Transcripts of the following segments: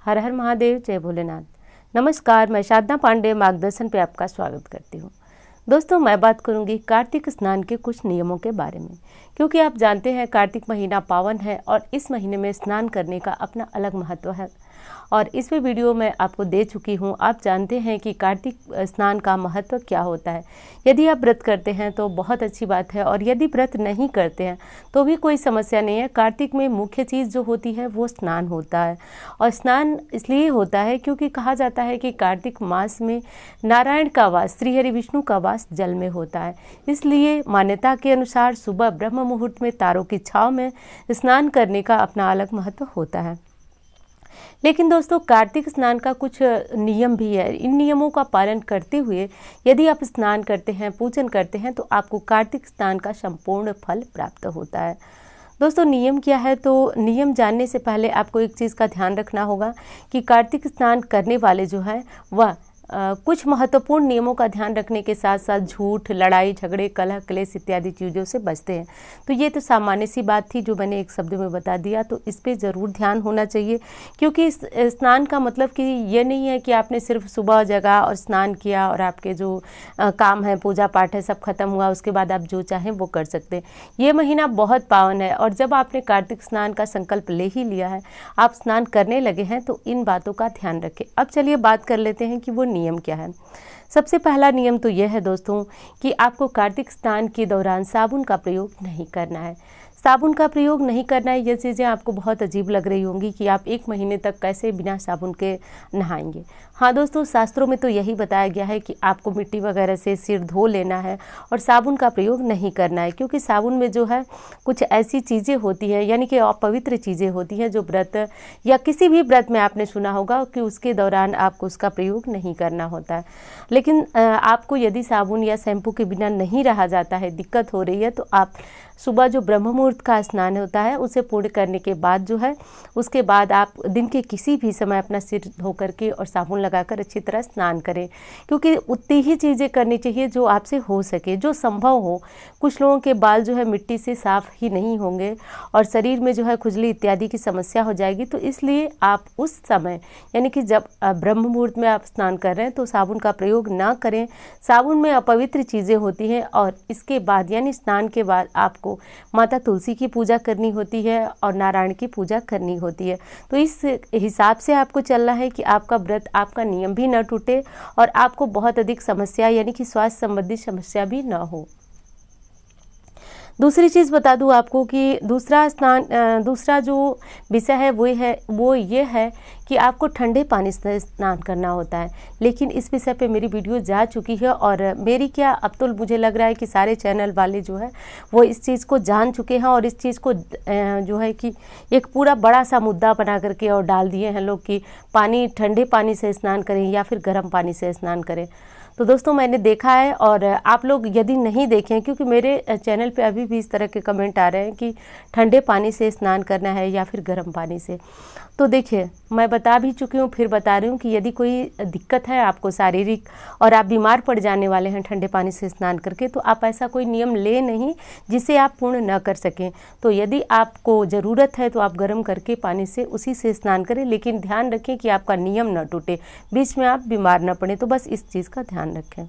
हर हर महादेव, जय भोलेनाथ। नमस्कार, मैं साधना पांडे मार्गदर्शन पे आपका स्वागत करती हूँ। दोस्तों, मैं बात करूँगी कार्तिक स्नान के कुछ नियमों के बारे में, क्योंकि आप जानते हैं कार्तिक महीना पावन है और इस महीने में स्नान करने का अपना अलग महत्व है। और इस वीडियो में आपको दे चुकी हूँ। आप जानते हैं कि कार्तिक स्नान का महत्व क्या होता है। यदि आप व्रत करते हैं तो बहुत अच्छी बात है, और यदि व्रत नहीं करते हैं तो भी कोई समस्या नहीं है। कार्तिक में मुख्य चीज़ जो होती है वो स्नान होता है, और स्नान इसलिए होता है क्योंकि कहा जाता है कि कार्तिक मास में नारायण का वास, श्री हरि विष्णु का वास जल में होता है। इसलिए मान्यता के अनुसार सुबह ब्रह्म मुहूर्त में तारों की छाँव में स्नान करने का अपना अलग महत्व होता है। लेकिन दोस्तों, कार्तिक स्नान का कुछ नियम भी है। इन नियमों का पालन करते हुए यदि आप स्नान करते हैं, पूजन करते हैं, तो आपको कार्तिक स्नान का संपूर्ण फल प्राप्त होता है। दोस्तों, नियम क्या है? तो नियम जानने से पहले आपको एक चीज़ का ध्यान रखना होगा कि कार्तिक स्नान करने वाले जो है वह कुछ महत्वपूर्ण नियमों का ध्यान रखने के साथ साथ झूठ, लड़ाई झगड़े, कलह क्लेश इत्यादि चीज़ों से बचते हैं। तो ये तो सामान्य सी बात थी जो मैंने एक शब्द में बता दिया, तो इस पे ज़रूर ध्यान होना चाहिए। क्योंकि स्नान का मतलब कि ये नहीं है कि आपने सिर्फ सुबह जगा और स्नान किया और आपके जो काम है, पूजा पाठ है, सब खत्म हुआ, उसके बाद आप जो चाहें वो कर सकते हैं। ये महीना बहुत पावन है, और जब आपने कार्तिक स्नान का संकल्प ले ही लिया है, आप स्नान करने लगे हैं, तो इन बातों का ध्यान रखें। अब चलिए बात कर लेते हैं कि वो नियम क्या है। सबसे पहला नियम तो यह है दोस्तों कि आपको कार्तिक स्नान के दौरान साबुन का प्रयोग नहीं करना है। साबुन का प्रयोग नहीं करना है, ये चीज़ें आपको बहुत अजीब लग रही होंगी कि आप एक महीने तक कैसे बिना साबुन के नहाएंगे। हाँ दोस्तों, शास्त्रों में तो यही बताया गया है कि आपको मिट्टी वगैरह से सिर धो लेना है और साबुन का प्रयोग नहीं करना है, क्योंकि साबुन में जो है कुछ ऐसी चीज़ें होती हैं, यानी कि अपवित्र चीज़ें होती हैं, जो व्रत या किसी भी व्रत में आपने सुना होगा कि उसके दौरान आपको उसका प्रयोग नहीं करना होता है। लेकिन आपको यदि साबुन या शैम्पू के बिना नहीं रहा जाता है, दिक्कत हो रही है, तो आप सुबह जो ब्रह्म मुहूर्त का स्नान होता है उसे पूर्ण करने के बाद जो है, उसके बाद आप दिन के किसी भी समय अपना सिर धो करके और साबुन लगाकर अच्छी तरह स्नान करें। क्योंकि उतनी ही चीज़ें करनी चाहिए जो आपसे हो सके, जो संभव हो। कुछ लोगों के बाल जो है मिट्टी से साफ़ ही नहीं होंगे और शरीर में जो है खुजली इत्यादि की समस्या हो जाएगी। तो इसलिए आप उस समय, यानी कि जब ब्रह्म मुहूर्त में आप स्नान कर रहे हैं, तो साबुन का प्रयोग ना करें। साबुन में अपवित्र चीज़ें होती हैं, और इसके बाद यानी स्नान के बाद आपको माता तुलसी की पूजा करनी होती है और नारायण की पूजा करनी होती है। तो इस हिसाब से आपको चलना है कि आपका व्रत, आपका नियम भी न टूटे और आपको बहुत अधिक समस्या, यानी कि स्वास्थ्य संबंधी समस्या भी न हो। दूसरी चीज़ बता दूं आपको कि दूसरा जो विषय है वो ये है कि आपको ठंडे पानी से स्नान करना होता है। लेकिन इस विषय पे मेरी वीडियो जा चुकी है, और मेरी क्या, अब तो मुझे लग रहा है कि सारे चैनल वाले जो है वो इस चीज़ को जान चुके हैं, और इस चीज़ को जो है कि एक पूरा बड़ा सा मुद्दा बना करके और डाल दिए हैं लोग कि ठंडे पानी से स्नान करें या फिर गर्म पानी से स्नान करें। तो दोस्तों, मैंने देखा है, और आप लोग यदि नहीं देखें, क्योंकि मेरे चैनल पे अभी भी इस तरह के कमेंट आ रहे हैं कि ठंडे पानी से स्नान करना है या फिर गर्म पानी से। तो देखिए, मैं बता भी चुकी हूँ, फिर बता रही हूँ कि यदि कोई दिक्कत है आपको शारीरिक और आप बीमार पड़ जाने वाले हैं ठंडे पानी से स्नान करके, तो आप ऐसा कोई नियम ले नहीं जिसे आप पूर्ण न कर सकें। तो यदि आपको ज़रूरत है तो आप गर्म करके पानी से उसी से स्नान करें, लेकिन ध्यान रखें कि आपका नियम न टूटे, बीच में आप बीमार न पड़े। तो बस इस चीज़ का ध्यान रखें।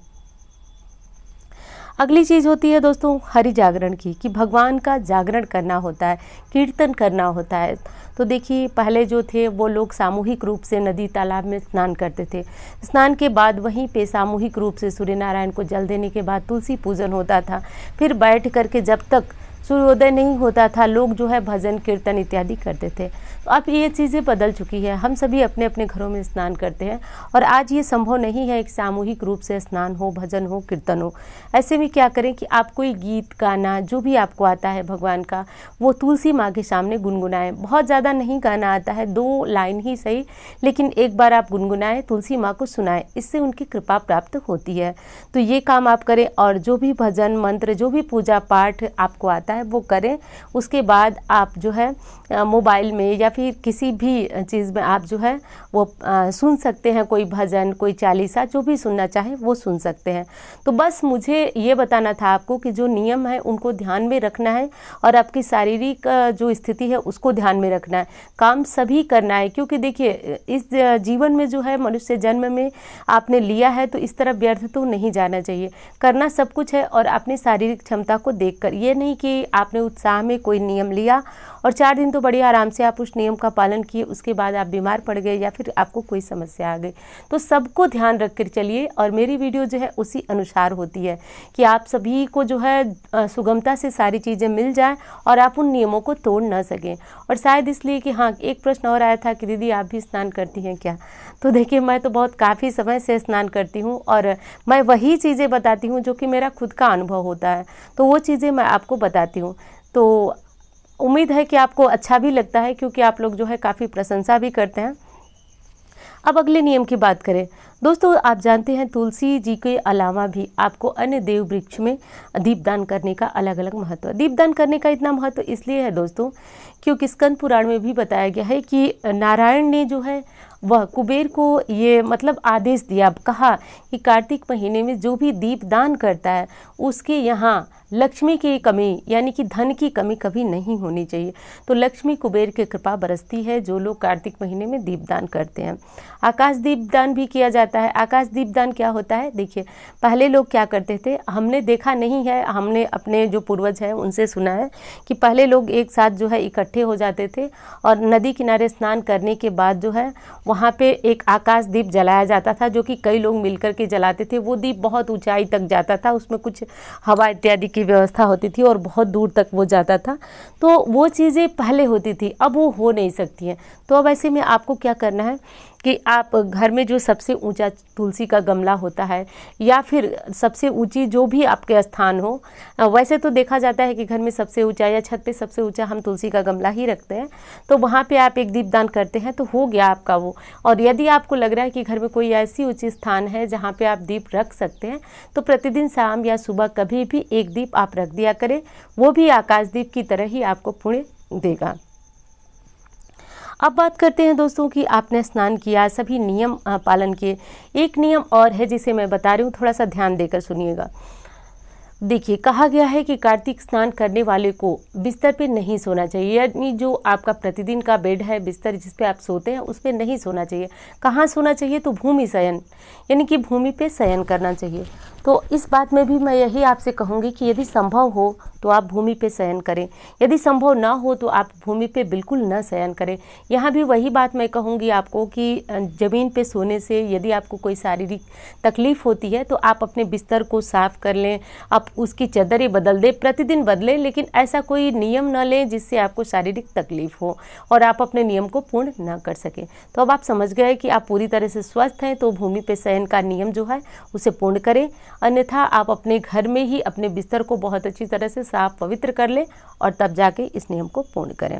अगली चीज़ होती है दोस्तों हरि जागरण की, कि भगवान का जागरण करना होता है, कीर्तन करना होता है। तो देखिए, पहले जो थे वो लोग सामूहिक रूप से नदी तालाब में स्नान करते थे। स्नान के बाद वहीं पे सामूहिक रूप से सूर्य नारायण को जल देने के बाद तुलसी पूजन होता था। फिर बैठ करके जब तक सूर्योदय नहीं होता था, लोग जो है भजन कीर्तन इत्यादि करते थे। तो अब ये चीज़ें बदल चुकी है, हम सभी अपने अपने घरों में स्नान करते हैं, और आज ये संभव नहीं है कि सामूहिक रूप से स्नान हो, भजन हो, कीर्तन हो। ऐसे में क्या करें कि आप कोई गीत गाना जो भी आपको आता है भगवान का, वो तुलसी माँ के सामने गुनगुनाएं। बहुत ज़्यादा नहीं गाना आता है, 2 लाइन ही सही, लेकिन एक बार आप गुनगुनाएं, तुलसी माँ को सुनाएं, इससे उनकी कृपा प्राप्त होती है। तो ये काम आप करें, और जो भी भजन मंत्र, जो भी पूजा पाठ आपको आता है है वो करें। उसके बाद आप जो है मोबाइल में या फिर किसी भी चीज़ में आप जो है वो सुन सकते हैं, कोई भजन, कोई चालीसा, जो भी सुनना चाहे वो सुन सकते हैं। तो बस मुझे ये बताना था आपको कि जो नियम है उनको ध्यान में रखना है और आपकी शारीरिक जो स्थिति है उसको ध्यान में रखना है। काम सभी करना है, क्योंकि देखिए इस जीवन में जो है मनुष्य जन्म में आपने लिया है तो इस तरह व्यर्थ तो नहीं जाना चाहिए। करना सब कुछ है और अपनी शारीरिक क्षमता को देखकर, ये नहीं कि आपने उत्साह में कोई नियम लिया और 4 दिन तो बड़ी आराम से आप उस नियम का पालन किए, उसके बाद आप बीमार पड़ गए या फिर आपको कोई समस्या आ गई। तो सबको ध्यान रख कर चलिए और मेरी वीडियो जो है उसी अनुसार होती है कि आप सभी को जो है सुगमता से सारी चीज़ें मिल जाए और आप उन नियमों को तोड़ ना सकें। और शायद इसलिए कि हाँ, एक प्रश्न और आया था कि दीदी आप भी स्नान करती हैं क्या? तो देखिए मैं तो बहुत काफ़ी समय से स्नान करती हूँ और मैं वही चीज़ें बताती हूँ जो कि मेरा खुद का अनुभव होता है, तो वो चीज़ें मैं आपको बताती हूँ। तो उम्मीद है कि आपको अच्छा भी लगता है, क्योंकि आप लोग जो है काफ़ी प्रशंसा भी करते हैं। अब अगले नियम की बात करें दोस्तों, आप जानते हैं तुलसी जी के अलावा भी आपको अन्य देव वृक्ष में दीपदान करने का अलग अलग महत्व है। दीपदान करने का इतना महत्व इसलिए है दोस्तों, क्योंकि स्कंद पुराण में भी बताया गया है कि नारायण ने जो है वह कुबेर को ये मतलब आदेश दिया, कहा कि कार्तिक महीने में जो भी दीपदान करता है उसके यहाँ लक्ष्मी की कमी यानी कि धन की कमी कभी नहीं होनी चाहिए। तो लक्ष्मी कुबेर की कृपा बरसती है जो लोग कार्तिक महीने में दीपदान करते हैं। आकाश दीपदान भी किया जाता है। आकाश दीपदान क्या होता है? देखिए पहले लोग क्या करते थे, हमने देखा नहीं है, हमने अपने जो पूर्वज हैं उनसे सुना है कि पहले लोग एक साथ जो है इकट्ठे हो जाते थे और नदी किनारे स्नान करने के बाद जो है वहाँ पे एक आकाश दीप जलाया जाता था, जो कि कई लोग मिलकर के जलाते थे। वो दीप बहुत ऊंचाई तक जाता था, उसमें कुछ हवा इत्यादि की व्यवस्था होती थी और बहुत दूर तक वो जाता था। तो वो चीज़ें पहले होती थी, अब वो हो नहीं सकती हैं। तो अब ऐसे में आपको क्या करना है कि आप घर में जो सबसे ऊंचा तुलसी का गमला होता है या फिर सबसे ऊंची जो भी आपके स्थान हो, वैसे तो देखा जाता है कि घर में सबसे ऊंचा या छत पे सबसे ऊंचा हम तुलसी का गमला ही रखते हैं, तो वहाँ पे आप एक दीपदान करते हैं तो हो गया आपका वो। और यदि आपको लग रहा है कि घर में कोई ऐसी ऊंची स्थान है जहाँ पे आप दीप रख सकते हैं, तो प्रतिदिन शाम या सुबह कभी भी एक दीप आप रख दिया करें, वो भी आकाश दीप की तरह ही आपको पुण्य देगा। अब बात करते हैं दोस्तों कि आपने स्नान किया, सभी नियम पालन किए। एक नियम और है जिसे मैं बता रही हूँ, थोड़ा सा ध्यान देकर सुनिएगा। देखिए कहा गया है कि कार्तिक स्नान करने वाले को बिस्तर पे नहीं सोना चाहिए, यानी जो आपका प्रतिदिन का बेड है, बिस्तर जिस पे आप सोते हैं उस पे नहीं सोना चाहिए। कहाँ सोना चाहिए? तो भूमि शयन, यानी कि भूमि पे शयन करना चाहिए। तो इस बात में भी मैं यही आपसे कहूँगी कि यदि संभव हो तो आप भूमि पे शयन करें, यदि संभव ना हो तो आप भूमि पे बिल्कुल न शयन करें। यहाँ भी वही बात मैं कहूँगी आपको कि ज़मीन पे सोने से यदि आपको कोई शारीरिक तकलीफ़ होती है तो आप अपने बिस्तर को साफ़ कर लें, आप उसकी चादरें बदल दें, प्रतिदिन बदलें, लेकिन ऐसा कोई नियम न लें जिससे आपको शारीरिक तकलीफ़ हो और आप अपने नियम को पूर्ण न कर सकें। तो अब आप समझ गए कि आप पूरी तरह से स्वस्थ हैं, तो भूमि पे शयन का नियम जो है उसे पूर्ण करें, अन्यथा आप अपने घर में ही अपने बिस्तर को बहुत अच्छी तरह से साफ पवित्र कर लें और तब जाके इस नियम को पूर्ण करें।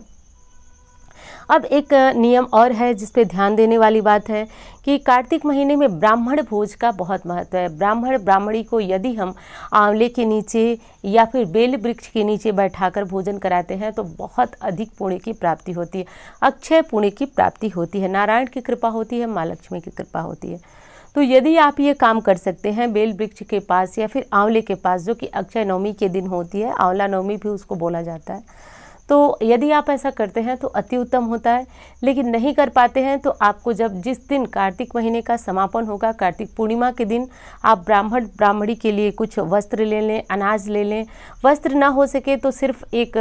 अब एक नियम और है जिस पे ध्यान देने वाली बात है कि कार्तिक महीने में ब्राह्मण भोज का बहुत महत्व है। ब्राह्मण ब्राह्मणी को यदि हम आंवले के नीचे या फिर बेल वृक्ष के नीचे बैठाकर भोजन कराते हैं तो बहुत अधिक पुण्य की प्राप्ति होती है, अक्षय पुण्य की प्राप्ति होती है, नारायण की कृपा होती है, माँ लक्ष्मी की कृपा होती है। तो यदि आप ये काम कर सकते हैं बेल वृक्ष के पास या फिर आंवले के पास, जो कि अक्षय नवमी के दिन होती है, आंवला नवमी भी उसको बोला जाता है, तो यदि आप ऐसा करते हैं तो अति उत्तम होता है। लेकिन नहीं कर पाते हैं तो आपको जब जिस दिन कार्तिक महीने का समापन होगा, कार्तिक पूर्णिमा के दिन, आप ब्राह्मण ब्राह्मणी के लिए कुछ वस्त्र ले लें, अनाज ले लें। वस्त्र ना हो सके तो सिर्फ एक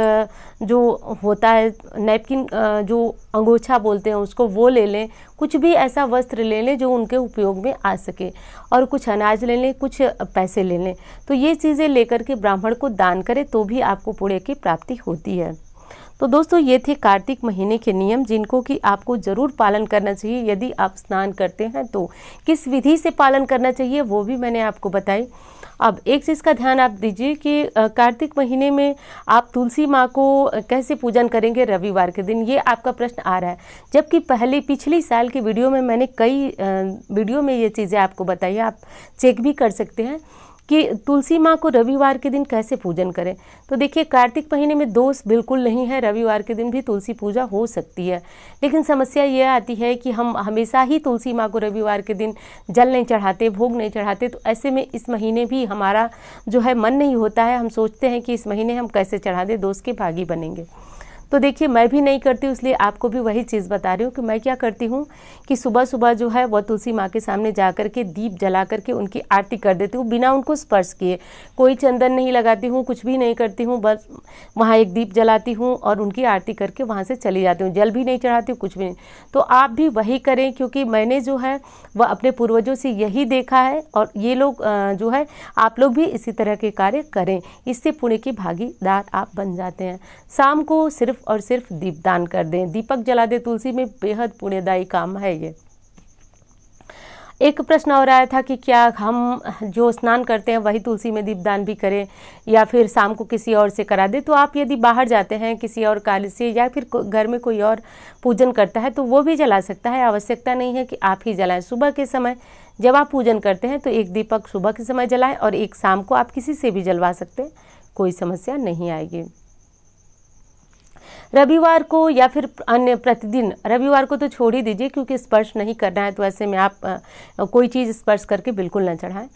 जो होता है नैपकिन, जो अंगोछा बोलते हैं उसको, वो ले लें। कुछ भी ऐसा वस्त्र ले लें जो उनके उपयोग में आ सके, और कुछ अनाज ले लें, कुछ पैसे ले लें। तो ये चीज़ें लेकर के ब्राह्मण को दान करें तो भी आपको पुण्य की प्राप्ति होती है। तो दोस्तों ये थे कार्तिक महीने के नियम जिनको कि आपको ज़रूर पालन करना चाहिए। यदि आप स्नान करते हैं तो किस विधि से पालन करना चाहिए वो भी मैंने आपको बताई। अब एक चीज़ का ध्यान आप दीजिए कि कार्तिक महीने में आप तुलसी माँ को कैसे पूजन करेंगे रविवार के दिन, ये आपका प्रश्न आ रहा है। जबकि पिछली साल की वीडियो में मैंने कई वीडियो में ये चीज़ें आपको बताई, आप चेक भी कर सकते हैं कि तुलसी माँ को रविवार के दिन कैसे पूजन करें। तो देखिए, कार्तिक महीने में दोष बिल्कुल नहीं है, रविवार के दिन भी तुलसी पूजा हो सकती है। लेकिन समस्या ये आती है कि हम हमेशा ही तुलसी माँ को रविवार के दिन जल नहीं चढ़ाते, भोग नहीं चढ़ाते। तो ऐसे में इस महीने भी हमारा जो है मन नहीं होता है, हम सोचते हैं कि इस महीने हम कैसे चढ़ा दें, दोष के भागी बनेंगे। तो देखिए, मैं भी नहीं करती हूँ, इसलिए आपको भी वही चीज़ बता रही हूँ कि मैं क्या करती हूँ कि सुबह सुबह जो है वो तुलसी माँ के सामने जा कर के दीप जला करके उनकी आरती कर देती हूँ, बिना उनको स्पर्श किए। कोई चंदन नहीं लगाती हूँ, कुछ भी नहीं करती हूँ, बस वहाँ एक दीप जलाती हूँ और उनकी आरती करके वहाँ से चली जाती हूँ। जल भी नहीं चढ़ाती हूँ, कुछ भी नहीं। तो आप भी वही करें, क्योंकि मैंने जो है वह अपने पूर्वजों से यही देखा है, और ये लोग जो है आप लोग भी इसी तरह के कार्य करें, इससे पुण्य की भागीदार आप बन जाते हैं। शाम को सिर्फ और सिर्फ दीपदान कर दें, दीपक जला दें तुलसी में, बेहद पुण्यदायी काम है ये। एक प्रश्न और आया था कि क्या हम जो स्नान करते हैं वही तुलसी में दीपदान भी करें या फिर शाम को किसी और से करा दें। तो आप यदि बाहर जाते हैं किसी और कार्य से, या फिर घर में कोई और पूजन करता है, तो वो भी जला सकता है। आवश्यकता नहीं है कि आप ही जलाएं। सुबह के समय जब आप पूजन करते हैं तो एक दीपक सुबह के समय जलाएं और एक शाम को आप किसी से भी जलवा सकते हैं, कोई समस्या नहीं आएगी। रविवार को या फिर अन्य प्रतिदिन, रविवार को तो छोड़ ही दीजिए क्योंकि स्पर्श नहीं करना है, तो ऐसे में आप कोई चीज़ स्पर्श करके बिल्कुल ना चढ़ाएं।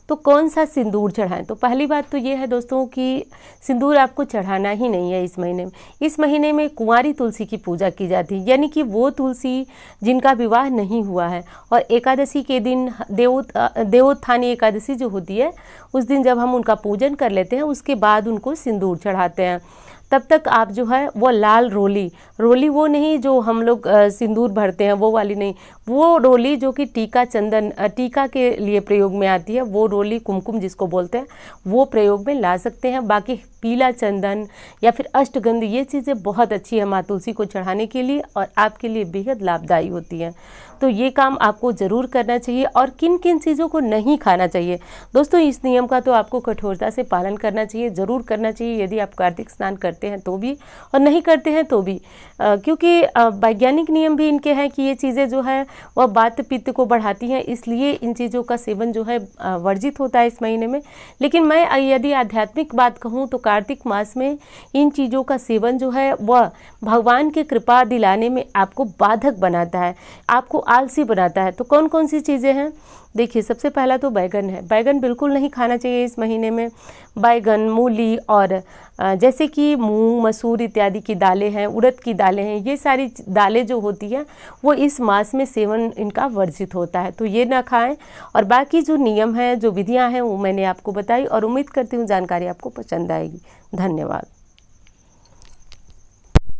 तो कौन सा सिंदूर चढ़ाएं? तो पहली बात तो ये है दोस्तों कि सिंदूर आपको चढ़ाना ही नहीं है इस महीने में। इस महीने में कुंवारी तुलसी की पूजा की जाती है, यानी कि वो तुलसी जिनका विवाह नहीं हुआ है। और एकादशी के दिन देवोत्थानी एकादशी जो होती है, उस दिन जब हम उनका पूजन कर लेते हैं, उसके बाद उनको सिंदूर चढ़ाते हैं। तब तक आप जो है वो लाल रोली वो नहीं जो हम लोग सिंदूर भरते हैं वो वाली नहीं, वो रोली जो कि टीका चंदन टीका के लिए प्रयोग में आती है, वो रोली कुमकुम जिसको बोलते हैं, वो प्रयोग में ला सकते हैं। बाकी पीला चंदन या फिर अष्टगंध, ये चीज़ें बहुत अच्छी है माँ तुलसी को चढ़ाने के लिए और आपके लिए बेहद लाभदायी होती हैं। तो ये काम आपको ज़रूर करना चाहिए। और किन किन चीज़ों को नहीं खाना चाहिए दोस्तों, इस नियम का तो आपको कठोरता से पालन करना चाहिए, ज़रूर करना चाहिए, यदि आप कार्तिक स्नान करते हैं तो भी और नहीं करते हैं तो भी, क्योंकि वैज्ञानिक नियम भी इनके हैं कि ये चीज़ें जो है वह वात पित्त को बढ़ाती हैं, इसलिए इन चीज़ों का सेवन जो है वर्जित होता है इस महीने में। लेकिन मैं यदि आध्यात्मिक बात कहूँ तो कार्तिक मास में इन चीज़ों का सेवन जो है वह भगवान की कृपा दिलाने में आपको बाधक बनाता है, आपको आलसी बनाता है। तो कौन कौन सी चीज़ें हैं? देखिए, सबसे पहला तो बैगन है। बैगन बिल्कुल नहीं खाना चाहिए इस महीने में। बैगन, मूली और जैसे कि मूंग, मसूर इत्यादि की दालें हैं, उड़द की दालें हैं, ये सारी दालें जो होती हैं वो इस मास में सेवन इनका वर्जित होता है, तो ये ना खाएं। और बाकी जो नियम हैं, जो विधियां हैं, वो मैंने आपको बताई और उम्मीद करती हूँ जानकारी आपको पसंद आएगी। धन्यवाद।